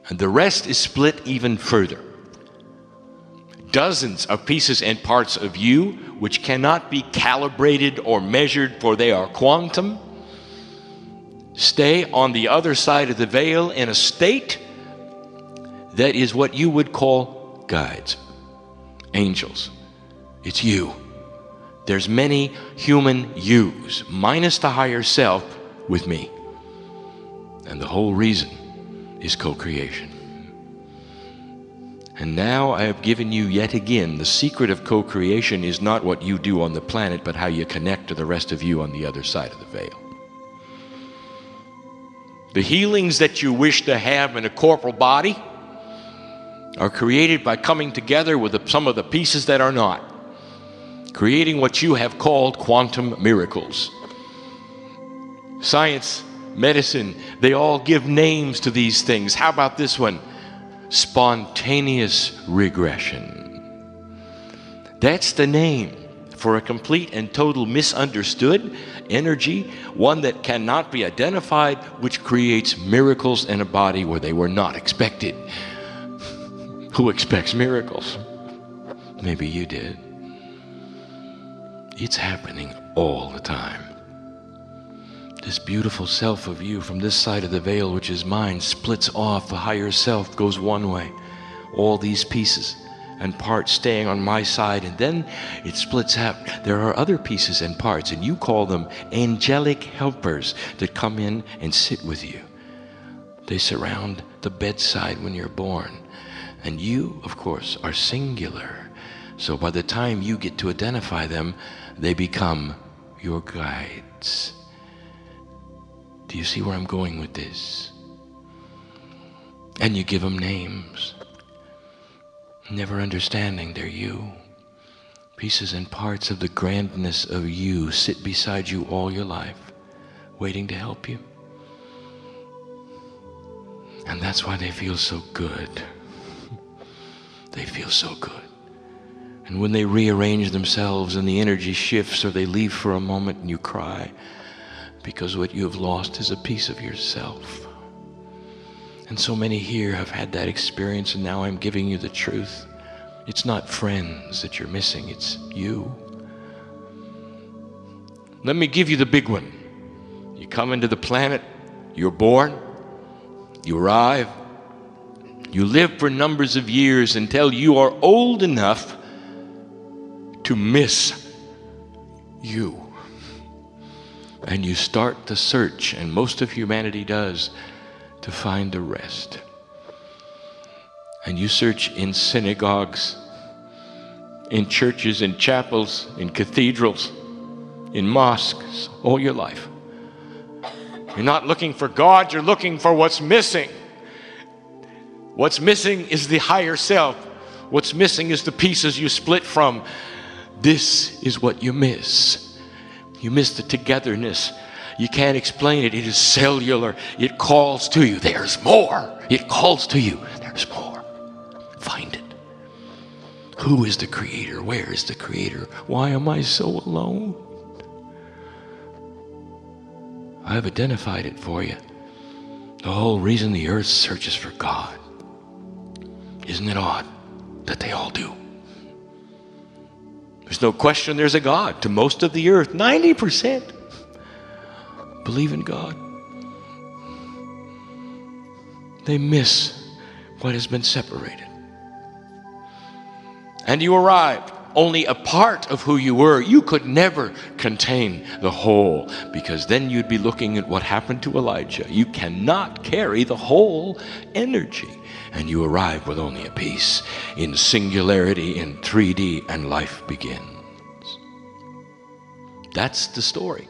And the rest is split even further. Dozens of pieces and parts of you which cannot be calibrated or measured, for they are quantum, stay on the other side of the veil in a state that is what you would call guides, angels. It's you. There's many human yous, minus the higher self, with me. And the whole reason is co-creation. And now I have given you yet again, the secret of co-creation is not what you do on the planet, but how you connect to the rest of you on the other side of the veil. The healings that you wish to have in a corporal body are created by coming together with some of the pieces that are not, creating what you have called quantum miracles. Science, medicine, they all give names to these things. How about this one? Spontaneous regression. That's the name for a complete and total misunderstood energy, one that cannot be identified, which creates miracles in a body where they were not expected. Who expects miracles? Maybe you did. It's happening all the time. This beautiful self of you from this side of the veil, which is mine, splits off. The higher self goes one way. All these pieces and parts staying on my side, and then it splits out. There are other pieces and parts, and you call them angelic helpers that come in and sit with you. They surround the bedside when you're born. And you, of course, are singular. So by the time you get to identify them, they become your guides. Do you see where I'm going with this? And you give them names, never understanding they're you. Pieces and parts of the grandness of you sit beside you all your life, waiting to help you. And that's why they feel so good. They feel so good. And when they rearrange themselves and the energy shifts, or they leave for a moment and you cry, because what you have lost is a piece of yourself. And so many here have had that experience, and now I'm giving you the truth. It's not friends that you're missing, it's you. Let me give you the big one. You come into the planet, you're born, you arrive, you live for numbers of years until you are old enough to miss you. And you start the search, and most of humanity does, to find the rest. And you search in synagogues, in churches, in chapels, in cathedrals, in mosques, all your life. You're not looking for God, you're looking for what's missing. What's missing is the higher self. What's missing is the pieces you split from. This is what you miss. You miss the togetherness. You can't explain it. It is cellular. It calls to you. There's more. It calls to you. There's more. Find it. Who is the creator? Where is the creator? Why am I so alone? I have identified it for you. The whole reason the earth searches for God. Isn't it odd that they all do? There's no question there's a God. To most of the earth, 90% believe in God. They miss what has been separated. And you arrived, only a part of who you were. You could never contain the whole, because then you'd be looking at what happened to Elijah. You cannot carry the whole energy. And you arrive with only a piece, in singularity, in 3D, and life begins. That's the story.